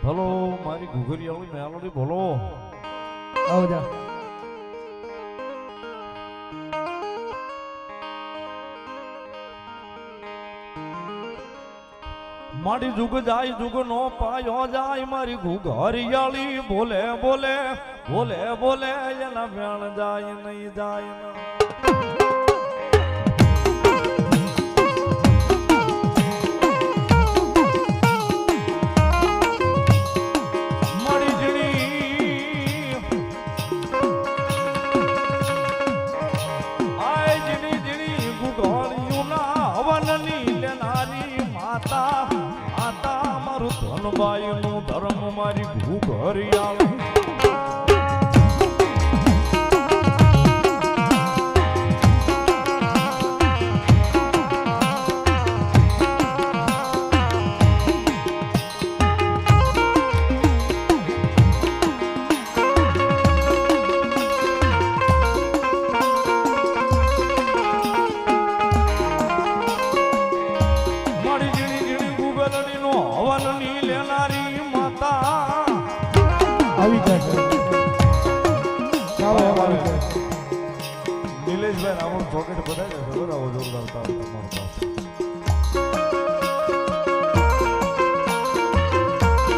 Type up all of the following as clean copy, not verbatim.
ભલો મારી ઘુઘરીયાળી મેલોડી બોલો. આવજા. મારી જુગ જાય જુગ નો પાયો જાય મારી ઘુઘરીયાળી બોલે બોલે બોલે બોલે એના વેણ જાય નહીં જાય ના. ધનબાઈ નું ધર્મ મારી ઘુઘરીયાળી નિલેશભાઈ રાવણ ચોકેટ બધાય ખબર આવો જોરદાર તાવ તમારો પાસે.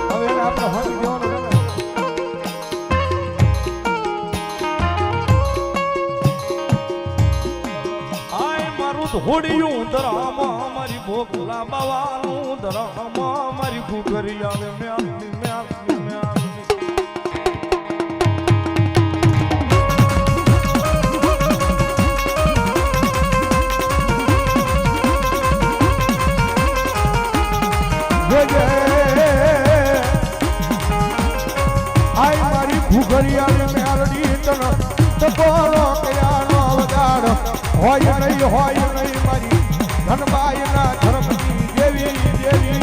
હવે એને આપણે હોઈ દેવાનું છે ને. આય મારું ધોડિયું ધરામાં મારી ભોગલા બાવાનું ધરામાં મારી ઘુઘરીયાળી મેલડી મેલડી મેલડી. આય મારી ઘુઘરીયાળી મેલડી તન તકોરો કયાનો વગાડ હોય નહીં મારી ધનબાઈ ના ધર્મની દેવી દેવી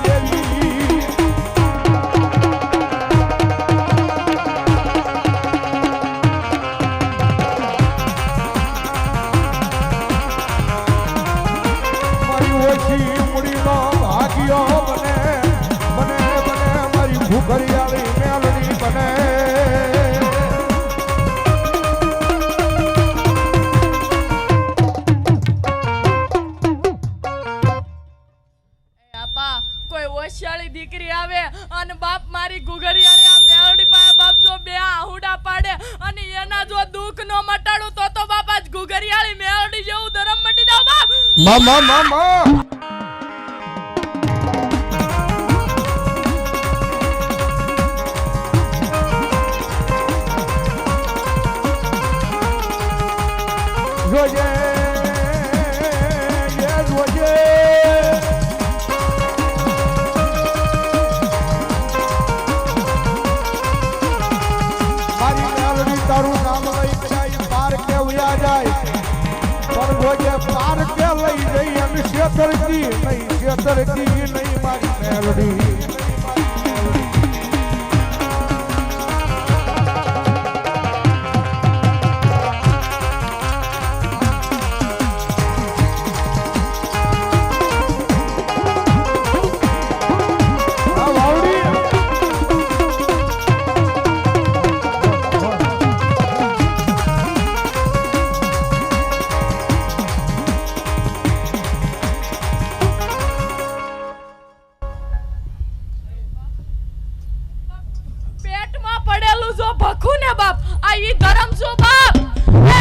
દેવી. મારી ઓછી મૂડીનો ભાગ્યો બને બને બને મારી ઘુઘરીયાળી મેલડી બને. કોઈ ઓશિયાળી દીકરી આવે અને બાપ મારી ઘુઘરીયાળી આ મેલડી પાસે બાપ જો બે આહુડા પાડે અને એના જો દુઃખ નો મટાડું તો બાપા જ ઘુઘરીયાળી મેલડી જેવું ધરમ મટી જાવ બાપ. મામા મામા જોજે જોજે મારી મેલડી તારું નામ લઈ જાય પાર કે ઉયા જાય પણ જોજે પાર કે લઈ જઈ એમ છેતરતી નહીં મારી મેલડી.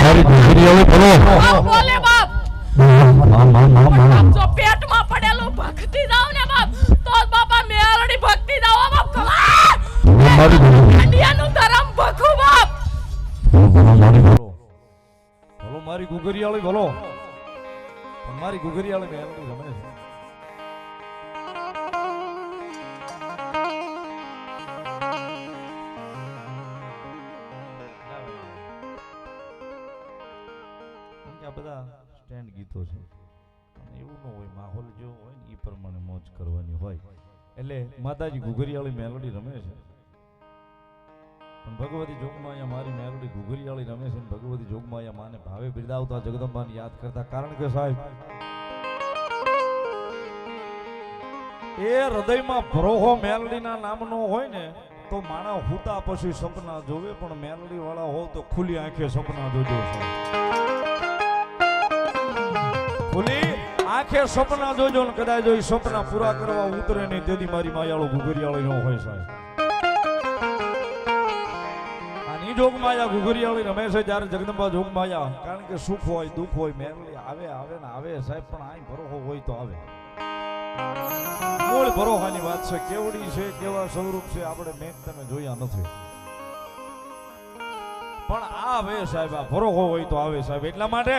મારી ઘુઘરીયાળી બોલો. બોલે બાપ. જો પેટમાં પડેલું ભક્તિ જાવ ને બાપ તો બાપા મેલડી ભક્તિ જાવ બાપ. મારી ઇન્ડિયાનું ધર્મ ભખું બાપ. બોલો મારી ઘુઘરીયાળી બોલો. મારી ઘુઘરીયાળી મેલડી ગમે છે. આ બધા સ્ટેન્ડ ગીતો છે અને એવું ન હોય માહોલ જેવો હોય ને એ પ્રમાણે મોજ કરવાની હોય એટલે માતાજી ઘુઘરીયાળી મેલોડી રમે છે પણ ભગવતી જોગમાં અહીંયા મારી મેલોડી ઘુઘરીયાળી રમે છે અને ભગવતી જોગમાં અહીંયા માને ભાવે બિરદાવતા જગદંબાને યાદ કરતા કારણ કે સાહેબ એ હૃદયમાં ભરોહો મેલડીના નામનો હોય ને તો માણસ હુતા પછી સપના જોવે, પણ મેલડી વાળા હો તો ખુલ્લી આંખે સપના જોજો સાહેબ. ખુલ્લી આંખે સપના જોજો ને કદાચ જો સપના પૂરા કરવા ઉતરે નહીં તેથી મારી માયાળો ઘુઘરિયાળી ન હોય સાહેબ. આની જોગમાયા ઘુઘરિયાળી રમે છે જ્યારે જગદંબા જોગમાયા, કારણ કે સુખ હોય દુઃખ હોય મેલડી આવે આવે ને આવે સાહેબ, પણ આઈ ભરોહો હોય તો આવે. મૂળ ભરોહાની વાત છે. કેવડી છે, કેવા સ્વરૂપ છે આપણે મેં તમે જોયા નથી, પણ આવે સાહેબ. આ ભરોહો હોય તો આવે સાહેબ. એટલા માટે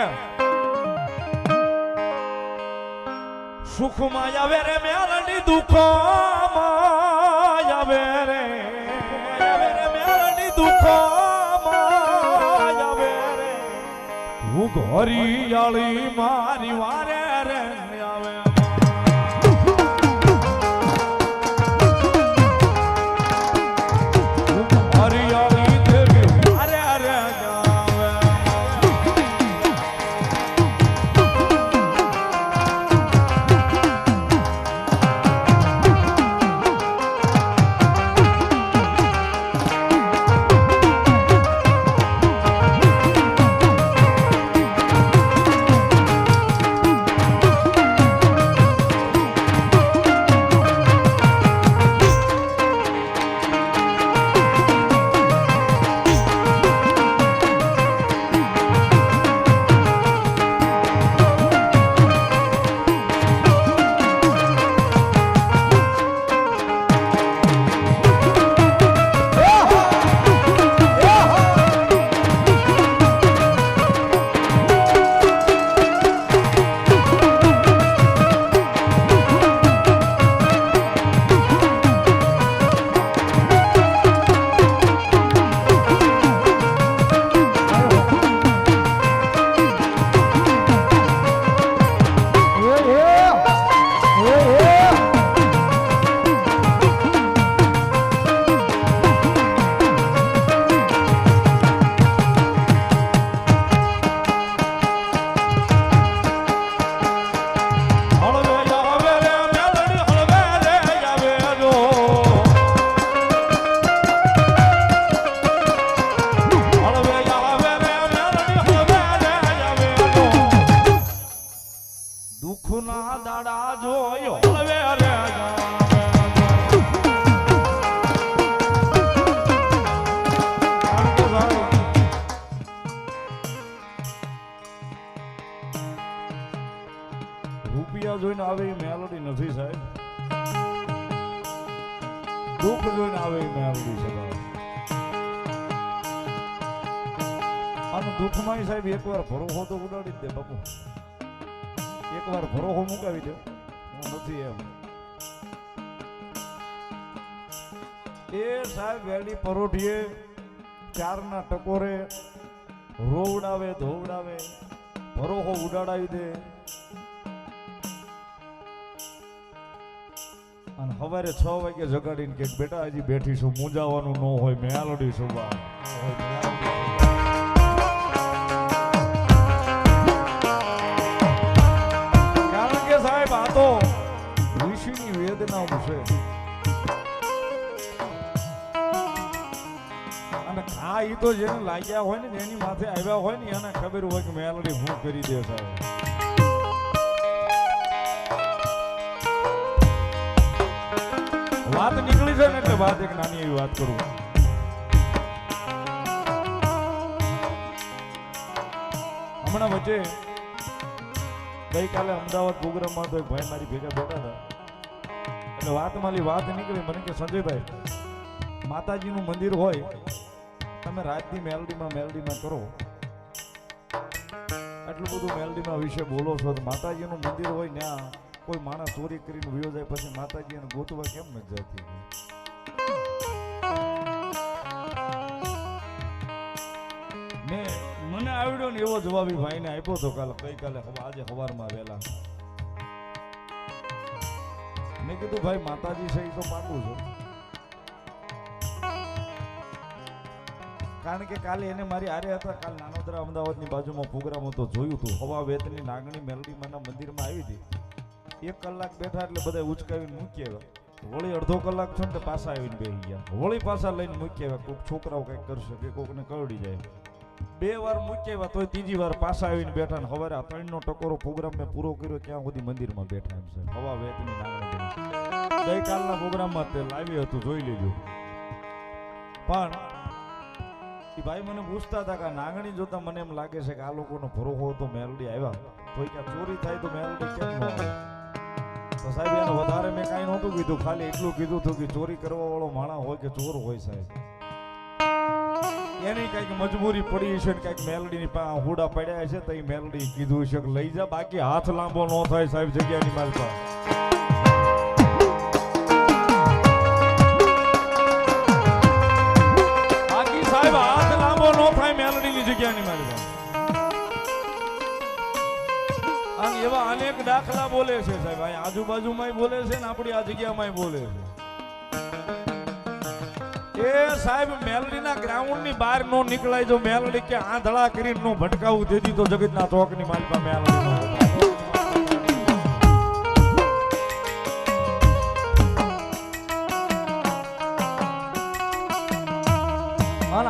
સુખમાં આવે રે મેલડી, દુઃખમાં આવે રે મેલડી, દુઃખમાં આવે રે ઘુઘરિયાળી મારી વારે રે આવે. દુઃખના દાડા જોયો હવે રે રૂપિયા જોઈને આવે એ મેલોડી નથી સાહેબ. દુઃખ જોઈને આવે એ મેલોડી છે. અને દુઃખમાં સાહેબ એકવાર ભરોસો તો ઉડાડી જ દે બાપુ. એકવાર ભરોસો મુકાવી દે હું નથી એમ. એ સાહેબ વેલી પરોઠીએ ચારના ટકોરે રોવડાવે ધોવડાવે ભરોસો ઉડાડાવી દે અને સવારે 6 વાગે જગાડીને કે બેટા હજી બેઠી છું, મૂંઝાવાનું ન હોય, મેલોડી છું બા. કારણ કે સાહેબ આ તો ઋષિની વેદના છે. અને આ ઈ તો જેને લાગ્યા હોય ને જેની માથે આવ્યા હોય ને એને ખબર હોય કે મેલોડી હું કરી દે સાહેબ. વાત નીકળી છે ને એટલે વાત એક નાની એવી વાત કરું. હમણાં વચ્ચે ગઈકાલે અમદાવાદ પ્રોગ્રામમાં તો એક ભાઈ મારી ભેગા બેઠા હતા, એટલે વાત નીકળી. મને કે સંજયભાઈ, માતાજીનું મંદિર હોય તમે રાતની મેલડીમાં કરો, એટલું બધું મેલડીમાં વિશે બોલો છો, માતાજીનું મંદિર હોય ત્યાં કોઈ માણસ ચોરી કરીને વયો જાય પછી માતાજી એને ગોતવા કેમ ન જતી? મને આવડ્યો ને એવો જવાબ ભાઈને આપ્યો હતો ગઈકાલે આજે સવારમાં વહેલા. મેં કીધું ભાઈ માતાજી છે એ તો પાકું છે, કારણ કે કાલે એને મારી હારે હતા. કાલ નાનોદરા અમદાવાદની બાજુમાં પ્રોગ્રામ હતો, જોયું હતું. હવા વેતની નાગણી મેલડીમાંના મંદિરમાં આવી હતી. 1 કલાક બેઠા એટલે બધા ઉચકાવીને મૂકી આવ્યા વળી અડધો કલાક છે ને તે પાછા આવીને બેસી ગયા વળી પાછા લઈને મૂકી આવ્યા કોઈક છોકરાઓ કંઈક કરશે કે કોકને કરડી જાય 2 વાર મૂકી આવ્યા તોય ત્રીજી વાર પાછા આવીને બેઠા ને સવારે આ 3નો ટકોરો પ્રોગ્રામ મેં પૂરો કર્યો ક્યાં સુધી મંદિરમાં બેઠા એમ છે હવા વેતની નાગણી ગઈકાલના પ્રોગ્રામમાં તે લાવી હતું જોઈ લેજો પણ એ ભાઈ મને પૂછતા હતા કે નાગણી જોતા મને એમ લાગે છે કે આ લોકોનો ભરોસો તો મેલડી આવ્યા તો ક્યાં ચોરી થાય તો મેલડી કેમ ન આવે તો સાહેબ એને વધારે મેં કાંઈ નહોતું કીધું ખાલી એટલું કીધું હતું કે ચોરી કરવા વાળો માણસ હોય કે ચોર હોય સાહેબ એની કઈક મજબૂરી પડી છે ને કઈક મેલડીની પાસે હુડા પડ્યા છે તો એ મેલડી કીધું છે કે લઈ જા બાકી હાથ લાંબો ન થાય સાહેબ જગ્યાની માલ પાસે સાહેબ હાથ લાંબો ન થાય મેલડીની જગ્યાની મારી પાસે આમ એવા અનેક દાખલા બોલે છે સાહેબ અહીં આજુબાજુમાંય બોલે છે ને આપણી આ જગ્યામાંય બોલે છે એ સાહેબ મેલડીના ગ્રાઉન્ડની બહાર નો નીકળાય જો મેલડી કે આંધળા કરીને નો ભટકાવું દેતી તો જગતના ચોકની માલિકા મેલડી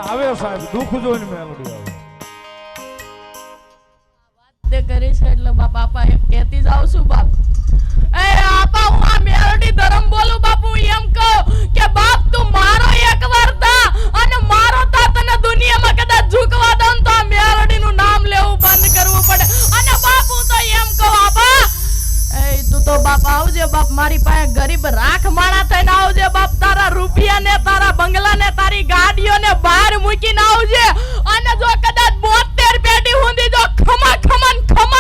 આવે સાહેબ દુઃખ જોઈને મેલડી આવે તે કરી છે એટલે બાપા કહેતી જાવ છું બાપ એ આપા હું આ મેલડી ધર્મ બોલું બાપુ એમ કહું કે બાપ તું મારો એકવાર થા અને મારો તા તને દુનિયામાં કદાચ ઝૂકવા દઉં તો આ મેલડીનું નામ લેવું બંધ કરવું પડે અને બાપુ તો એમ કહું આપા એ તું તો બાપ આવજે બાપ મારી પાસે ગરીબ રાખ માણા થઈને આવજે બાપ તારા રૂપિયા ને તારા બંગલા ને તારી ગાડીઓ ને બહાર મૂકીને આવજે અને જો કદાચ 72 પેટી હુંદી જો ખમા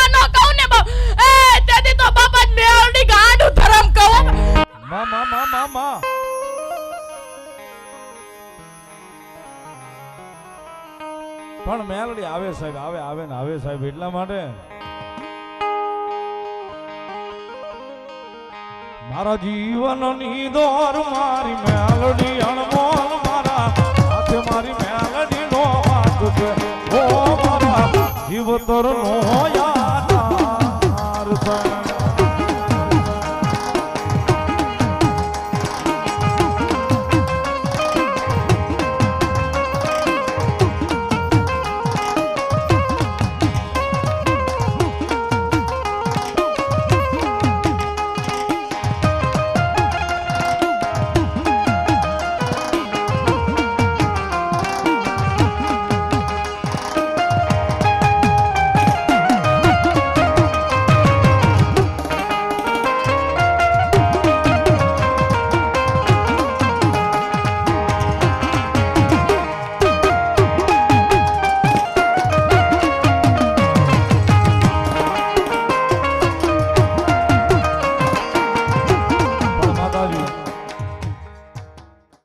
ન કહું ને બાપ એ તેથી તો બાપા મેલડી ગાંડું ધરમ કહું મા પણ મેલડી આવે સાહેબ આવે ને આવે સાહેબ એટલા માટે મારા જીવનની દોર મારી મેલડી અણમોલ મારા સાથે મારી મેલડી નો વાત છે ઓ મારા જીવતર નો યાર